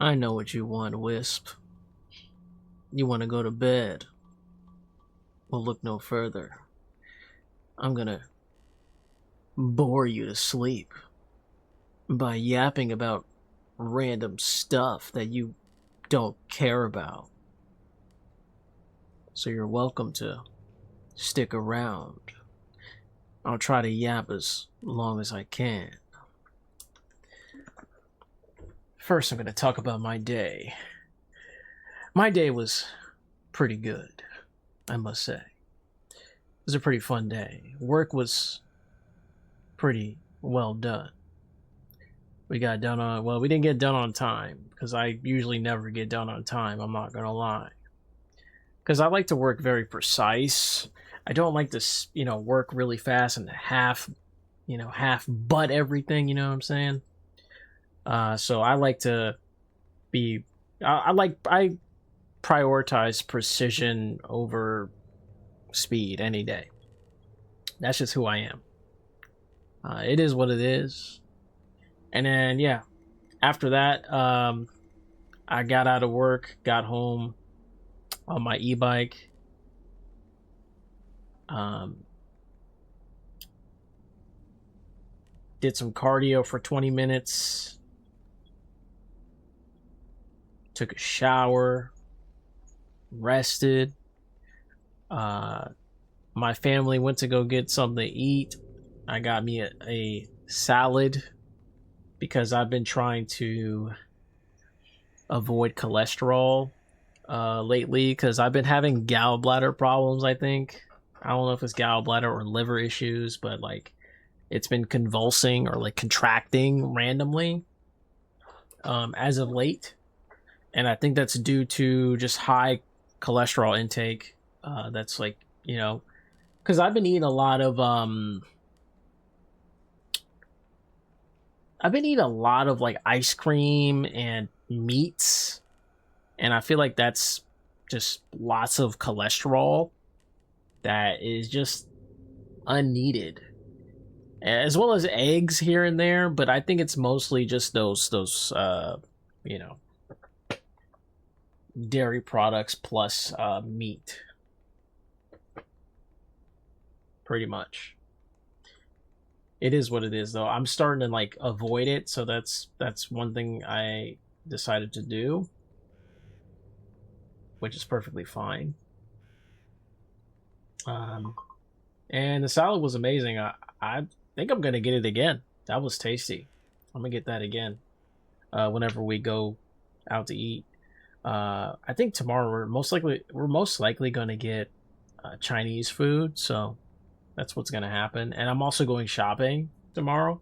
I know what you want, Wisp. You want to go to bed. Well, look no further. I'm gonna bore you to sleep by yapping about random stuff that you don't care about. So you're welcome to stick around. I'll try to yap as long as I can. First, I'm gonna talk about my day. My day was pretty good, I must say. It was a pretty fun day. Work was pretty well done. We got done on, well, we didn't get done on time because I usually never get done on time, I'm not gonna lie. Because I like to work very precise. I don't like to, work really fast and half butt everything, you know what I'm saying? So I like to be, I prioritize precision over speed any day. That's just who I am. It is what it is. And then, yeah, after that, I got out of work, got home on my e-bike. Did some cardio for 20 minutes. Took a shower. Rested. My family went to go get something to eat. I got me a salad because I've been trying to avoid cholesterol lately because I've been having gallbladder problems, I think. I don't know if it's gallbladder or liver issues, but like it's been convulsing or like contracting randomly as of late. And I think that's due to just high cholesterol intake. That's like, because I've been eating a lot of like ice cream and meats, and I feel like that's just lots of cholesterol that is just unneeded, as well as eggs here and there. But I think it's mostly just those dairy products plus meat, pretty much. It is what it is, though. I'm starting to like avoid it, so that's one thing I decided to do, which is perfectly fine. And the salad was amazing. I think I'm gonna get it again. That was tasty. I'm gonna get that again whenever we go out to eat. I think tomorrow we're most likely gonna get Chinese food, so that's what's gonna happen. And I'm also going shopping tomorrow,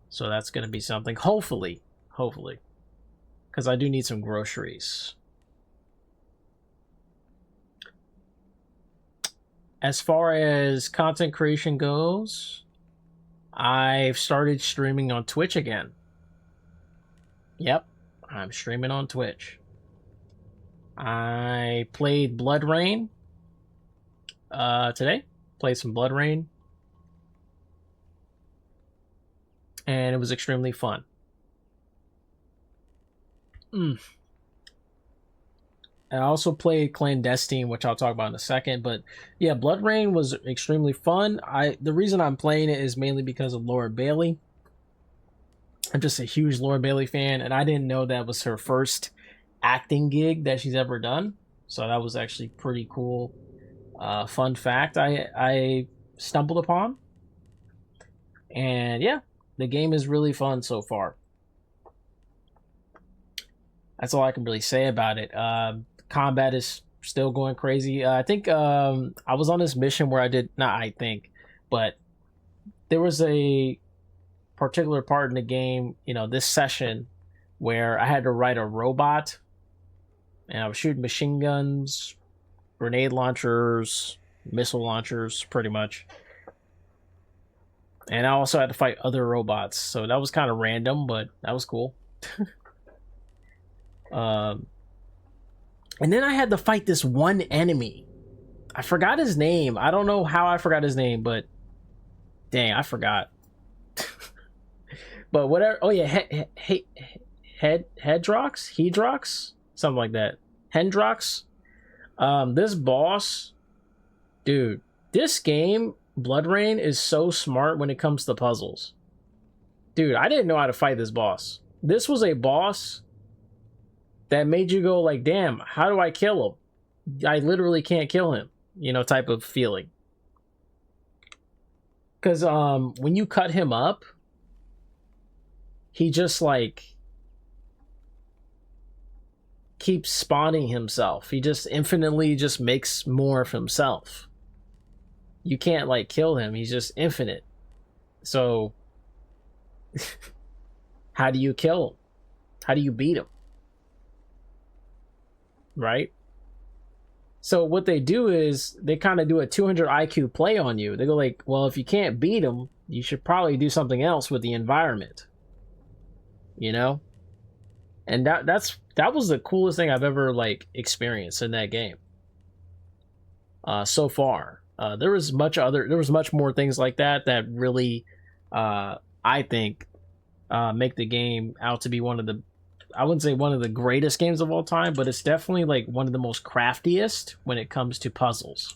so that's gonna be something. Hopefully, because I do need some groceries. As far as content creation goes, I've started streaming on Twitch again. Yep, I'm streaming on Twitch. I played Blood Rain today. Played some Blood Rain. And it was extremely fun. I also played Clandestine, which I'll talk about in a second. But yeah, Blood Rain was extremely fun. The reason I'm playing it is mainly because of Laura Bailey. I'm just a huge Laura Bailey fan, and I didn't know that was her first acting gig that she's ever done. So that was actually pretty cool. Fun fact I stumbled upon. And yeah, the game is really fun so far. That's all I can really say about it. Combat is still going crazy. I think I was on this mission where but there was a particular part in the game, this session where I had to ride a robot and I was shooting machine guns, grenade launchers, missile launchers, pretty much. And I also had to fight other robots, so that was kind of random, but that was cool. And then I had to fight this one enemy. I forgot his name. I don't know how I forgot his name, but dang, I forgot. But whatever. Oh yeah, Hedrox, something like that. Hendrox. This boss, dude, this game, Blood Rain, is so smart when it comes to puzzles. Dude, I didn't know how to fight this boss. This was a boss that made you go like, damn, how do I kill him? I literally can't kill him, you know, type of feeling. Because when you cut him up, he just like keeps spawning himself. He just infinitely just makes more of himself. You can't like kill him. He's just infinite. So how do you kill him? How do you beat him? Right? So what they do is they kind of do a 200 IQ play on you. They go like, well, if you can't beat him, you should probably do something else with the environment. You know? And that was the coolest thing I've ever like experienced in that game. So far. There was much more things like that really I think make the game out to be one of the, I wouldn't say one of the greatest games of all time, but it's definitely like one of the most craftiest when it comes to puzzles.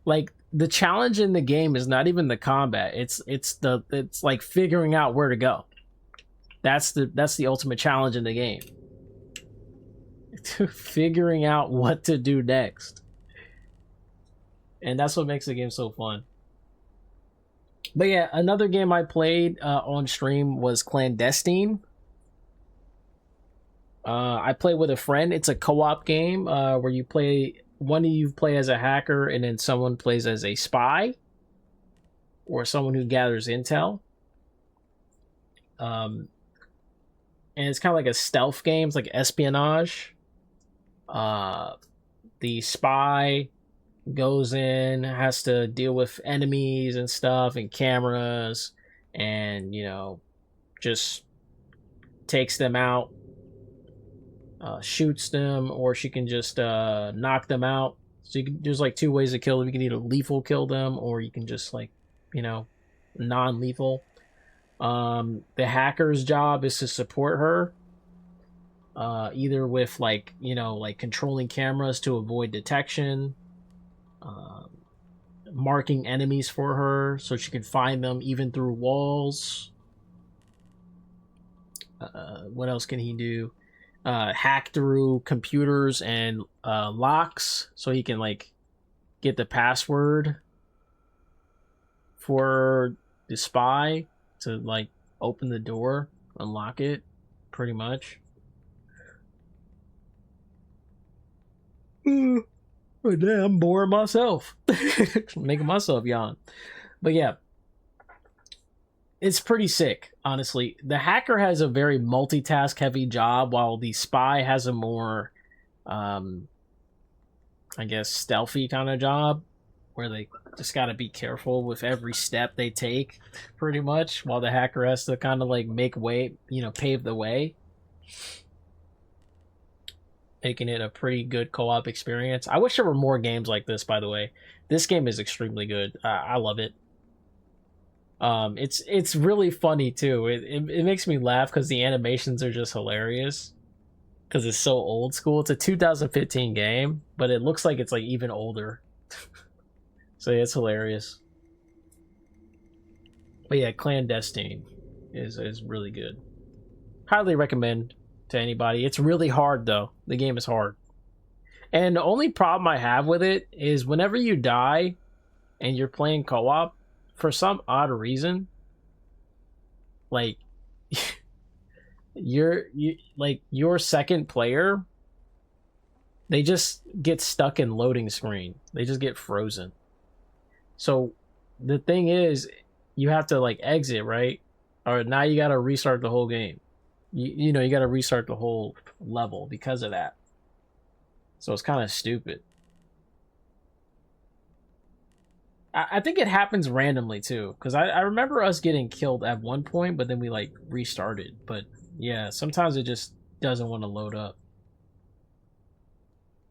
Like the challenge in the game is not even the combat. It's like figuring out where to go. That's the ultimate challenge in the game. Figuring out what to do next. And that's what makes the game so fun. But yeah, another game I played on stream was Clandestine. I play with a friend. It's a co-op game where you play, one of you play as a hacker and then someone plays as a spy or someone who gathers intel. And it's kind of like a stealth game. It's like espionage. The spy goes in, has to deal with enemies and stuff and cameras and, you know, just takes them out. Shoots them, or she can just knock them out. So there's like two ways to kill them. You can either lethal kill them, or you can just like, you know, non-lethal. The hacker's job is to support her, either with like, you know, like controlling cameras to avoid detection, marking enemies for her so she can find them even through walls. What else can he do? Hack through computers and locks so he can like get the password for the spy to like open the door, unlock it, pretty much. Oh, damn, I'm boring myself. Making myself yawn. But yeah, it's pretty sick, honestly. The hacker has a very multitask heavy job, while the spy has a more, I guess, stealthy kind of job, where they just got to be careful with every step they take, pretty much, while the hacker has to kind of like make way, you know, pave the way. Making it a pretty good co-op experience. I wish there were more games like this, by the way. This game is extremely good. I love it. It's really funny too. It makes me laugh because the animations are just hilarious. Because it's so old school. It's a 2015 game, but it looks like it's like even older. So yeah, it's hilarious. But yeah, Clandestine is really good. Highly recommend to anybody. It's really hard though. The game is hard. And the only problem I have with it is whenever you die and you're playing co-op, for some odd reason, like your second player, they just get stuck in loading screen. They just get frozen. So the thing is, you have to like exit, right? Or now you got to restart the whole game. You know, you got to restart the whole level because of that. So it's kind of stupid. I think it happens randomly too, because I remember us getting killed at one point, but then we like restarted. But yeah, sometimes it just doesn't want to load up.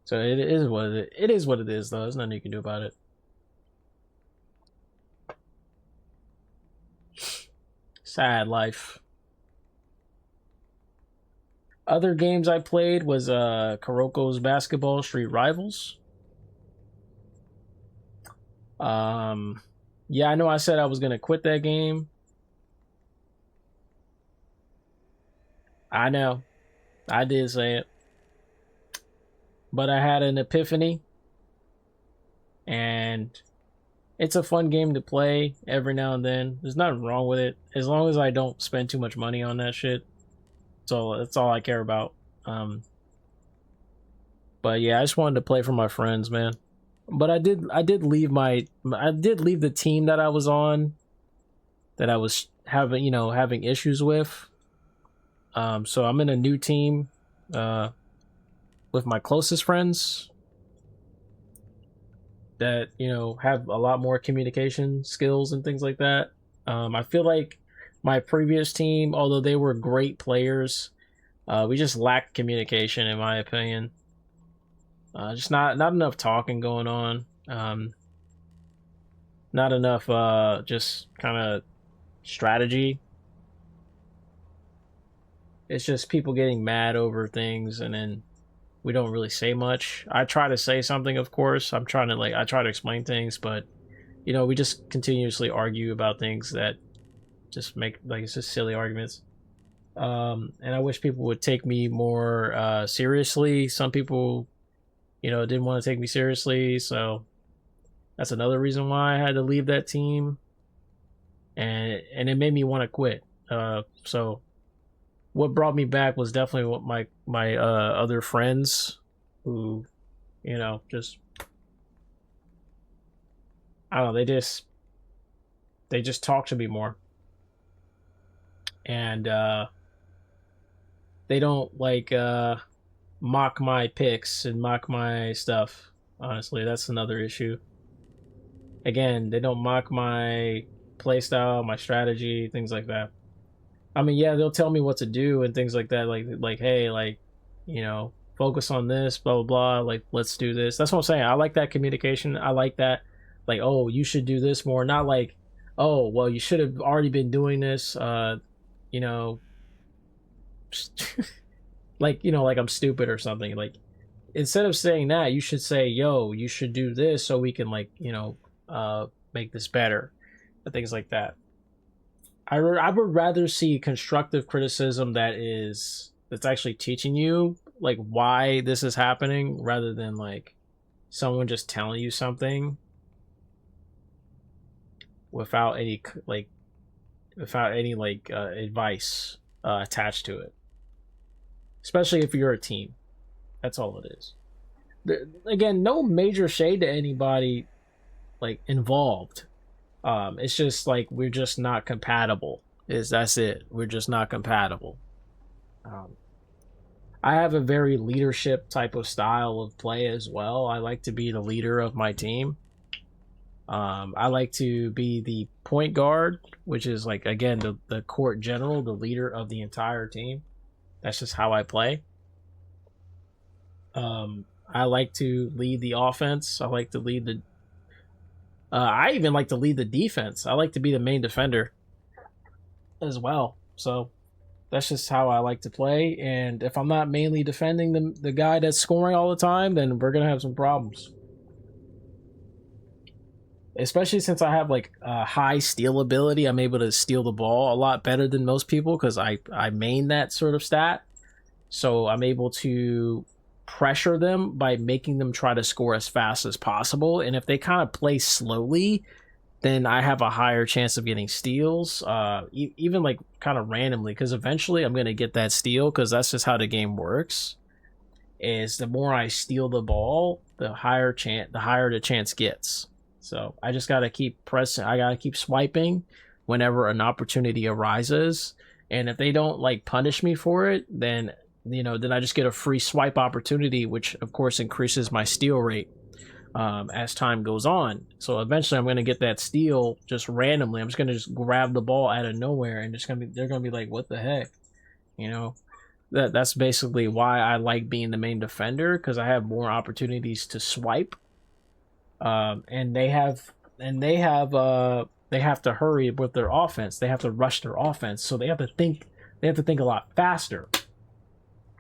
So it is what it is. What it is, though. There's nothing you can do about it. Sad life. Other games I played was Kuroko's Basketball Street Rivals. Yeah, I know I said I was gonna quit that game. I know, I did say it, but I had an epiphany, and it's a fun game to play every now and then. There's nothing wrong with it as long as I don't spend too much money on that shit. That's all I care about. Um, but yeah, I just wanted to play for my friends, man. But I did leave the team that I was on, that I was having issues with. So I'm in a new team uh with my closest friends that have a lot more communication skills and things like that. I feel like my previous team, although they were great players, we just lacked communication, in my opinion. Just not enough talking going on. Not enough just kind of strategy. It's just people getting mad over things, and then we don't really say much. I try to say something, of course. I try to explain things, but we just continuously argue about things that just make, like, it's just silly arguments. And I wish people would take me more seriously. Some people, didn't want to take me seriously, so that's another reason why I had to leave that team, and it made me want to quit. So what brought me back was definitely what my other friends who, just, I don't know, they just talk to me more, and they don't like mock my picks and mock my stuff. Honestly, that's another issue. Again, they don't mock my playstyle, my strategy, things like that. I mean, yeah, they'll tell me what to do and things like that, like hey, like, focus on this, blah blah blah, like, let's do this. That's what I'm saying. I like that communication. I like that, like, oh, you should do this more, not like, oh, well, you should have already been doing this, you know like I'm stupid or something. Like, instead of saying that, you should say, yo, you should do this so we can, like, make this better, and things like that. I would rather see constructive criticism that's actually teaching you, like, why this is happening, rather than, like, someone just telling you something without any advice attached to it. Especially if you're a team. That's all it is. Again, no major shade to anybody, like, involved. It's just like we're just not compatible. That's it. We're just not compatible. Um, I have a very leadership type of style of play as well. I like to be the leader of my team. I like to be the point guard, which is, like, again, the court general, the leader of the entire team. That's just how I play. I like to lead the offense. I like to lead the. I even like to lead the defense. I like to be the main defender as well. So that's just how I like to play. And if I'm not mainly defending the guy that's scoring all the time, then we're gonna have some problems. Especially since I have, like, high steal ability. I'm able to steal the ball a lot better than most people because I main that sort of stat. So I'm able to pressure them by making them try to score as fast as possible. And if they kind of play slowly, then I have a higher chance of getting steals, even, like, kind of randomly, because eventually I'm going to get that steal, because that's just how the game works. Is the more I steal the ball, the higher the chance gets. So I just got to keep pressing. I got to keep swiping whenever an opportunity arises. And if they don't, like, punish me for it, then I just get a free swipe opportunity, which of course increases my steal rate as time goes on. So eventually I'm going to get that steal just randomly. I'm just going to just grab the ball out of nowhere, and they're going to be like, what the heck? That's basically why I like being the main defender, because I have more opportunities to swipe. And they have to hurry with their offense. They have to rush their offense, so they have to think a lot faster.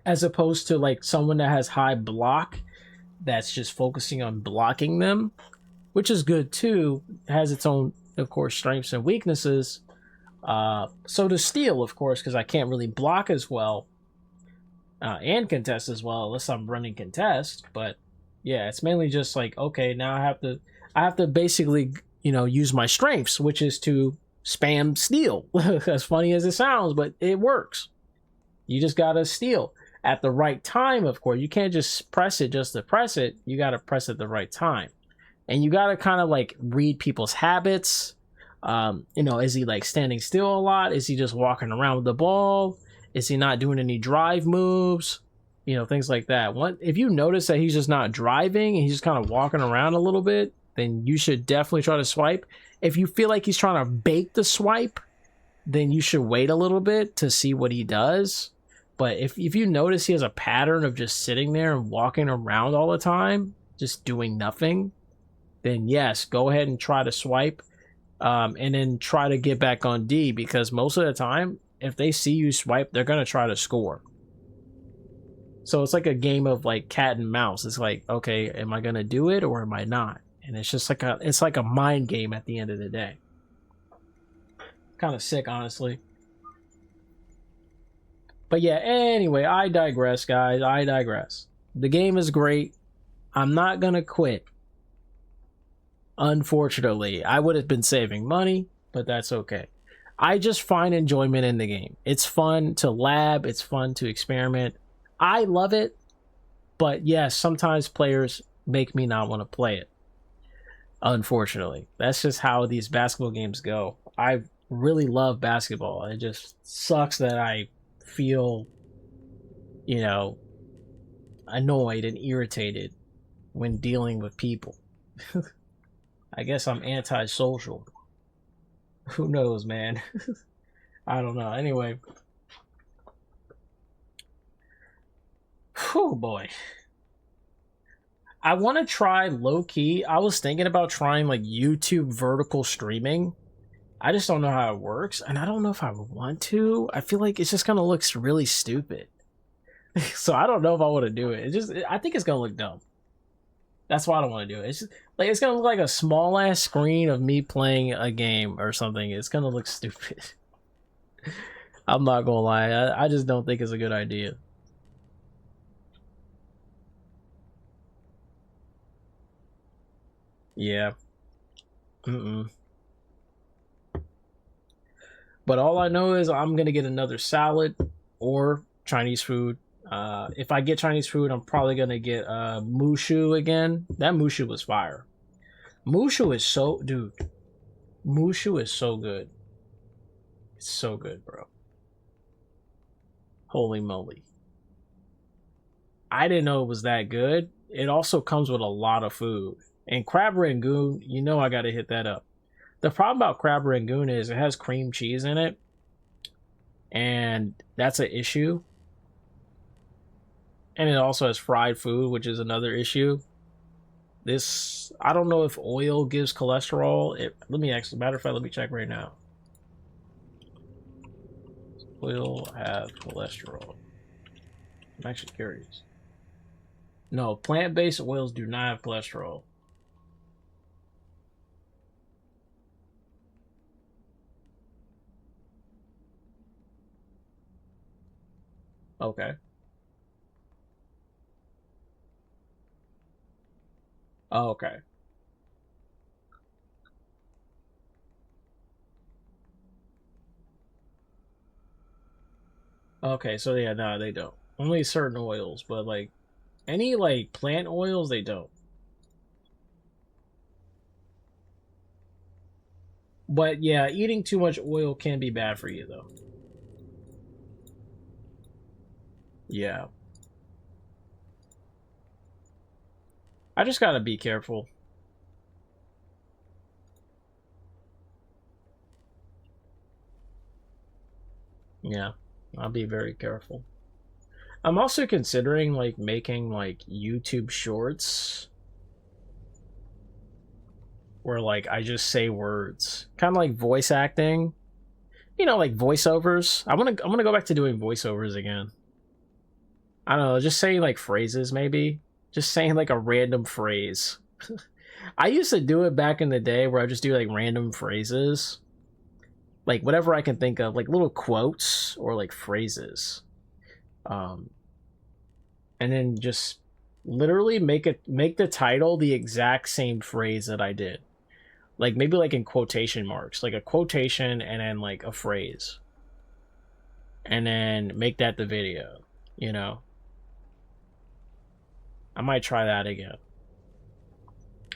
as opposed to like someone that has high block that's just focusing on blocking them, which is good too. It has its own, of course, strengths and weaknesses. So to steal, of course, because I can't really block as well and contest as well unless I'm running contest. But yeah, it's mainly just like, okay, now I have to basically, use my strengths, which is to spam steal. As funny as it sounds, but it works. You just gotta steal at the right time. Of course, you can't just press it just to press it. You gotta press at the right time, and you gotta kind of like read people's habits. Is he like standing still a lot? Is he just walking around with the ball? Is he not doing any drive moves? Things like that. If you notice that he's just not driving and he's just kind of walking around a little bit, then you should definitely try to swipe. If you feel like he's trying to bait the swipe, then you should wait a little bit to see what he does. But if you notice he has a pattern of just sitting there and walking around all the time, just doing nothing, then yes, go ahead and try to swipe. And then try to get back on D, because most of the time, if they see you swipe, they're going to try to score. So it's like a game of like cat and mouse. It's like, okay, am I going to do it or am I not? And it's just like a mind game at the end of the day. Kind of sick, honestly. But yeah, anyway, I digress, guys. I digress. The game is great. I'm not going to quit. Unfortunately, I would have been saving money, but that's okay. I just find enjoyment in the game. It's fun to lab. It's fun to experiment. I love it. But yes, sometimes players make me not want to play it. Unfortunately, that's just how these basketball games go. I really love basketball. It just sucks that I feel, annoyed and irritated when dealing with people. I guess I'm antisocial. Who knows, man? I don't know. Anyway. Oh boy. I want to try low key. I was thinking about trying like YouTube vertical streaming. I just don't know how it works, and I don't know if I want to. I feel like it's just gonna look really stupid. So I don't know if I want to do it. I think it's gonna look dumb. That's why I don't want to do it. It's just like it's gonna look like a small ass screen of me playing a game or something. It's gonna look stupid. I'm not gonna lie. I just don't think it's a good idea. Yeah. But all I know is I'm gonna get another salad or Chinese food. If I get Chinese food, I'm probably gonna get Mushu again. That Mushu was fire. Mushu is so, dude. Mushu is so good. It's so good, bro. Holy moly. I didn't know it was that good. It also comes with a lot of food. And Crab Rangoon, I gotta hit that up. The problem about Crab Rangoon is it has cream cheese in it. And that's an issue. And it also has fried food, which is another issue. I don't know if oil gives cholesterol. Let me actually, matter of fact, let me check right now. Oil have cholesterol. I'm actually curious. No, plant-based oils do not have cholesterol. Okay. Oh, okay. Okay, so yeah, no, they don't. Only certain oils, but like any like plant oils, they don't. But yeah, eating too much oil can be bad for you though. Yeah. I just gotta be careful. Yeah, I'll be very careful. I'm also considering like making like YouTube shorts where like I just say words, kind of like voice acting. Like voiceovers. I'm gonna go back to doing voiceovers again. I don't know, just saying like phrases maybe. Just saying like a random phrase. I used to do it back in the day where I just do like random phrases. Like whatever I can think of, like little quotes or like phrases. Um and then just literally make the title the exact same phrase that I did. Like maybe like in quotation marks, like a quotation and then like a phrase. And then make that the video, you know. I might try that again.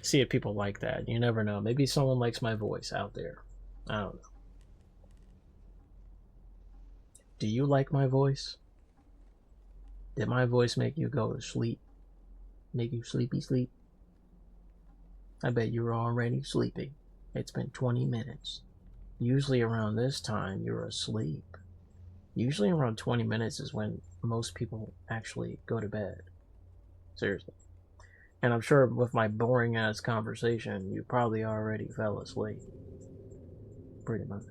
See if people like that. You never know. Maybe someone likes my voice out there. I don't know. Do you like my voice? Did my voice make you go to sleep? Make you sleepy sleep? I bet you're already sleeping. It's been 20 minutes. Usually around this time, you're asleep. Usually around 20 minutes is when most people actually go to bed. Seriously. And I'm sure with my boring ass conversation, you probably already fell asleep. Pretty much.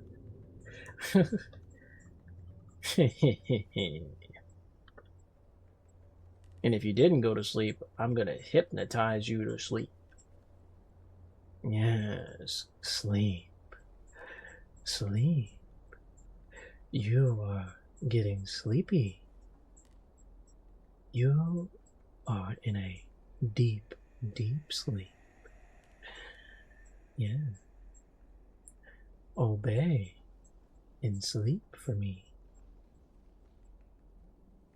And if you didn't go to sleep, I'm gonna hypnotize you to sleep. Yes, sleep. Sleep. You are getting sleepy. You are in a deep, deep sleep. Yeah. Obey and sleep for me.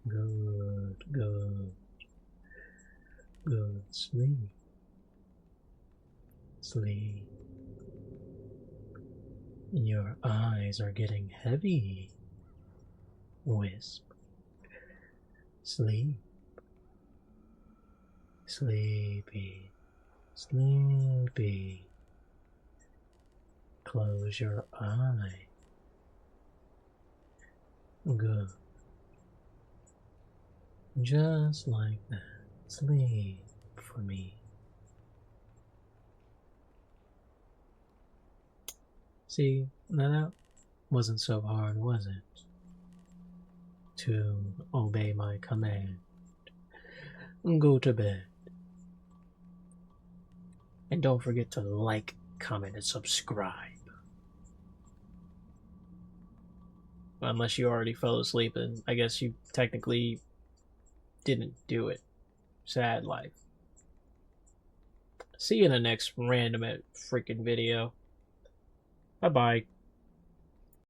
Good, good, good. Sleep. Sleep. Your eyes are getting heavy. Wisp. Sleep. Sleepy. Sleepy. Close your eye. Good. Just like that. Sleep for me. See, now that wasn't so hard, was it? To obey my command. Go to bed. And don't forget to like, comment, and subscribe. Unless you already fell asleep, and I guess you technically didn't do it. Sad life. See you in the next random freaking video. Bye bye.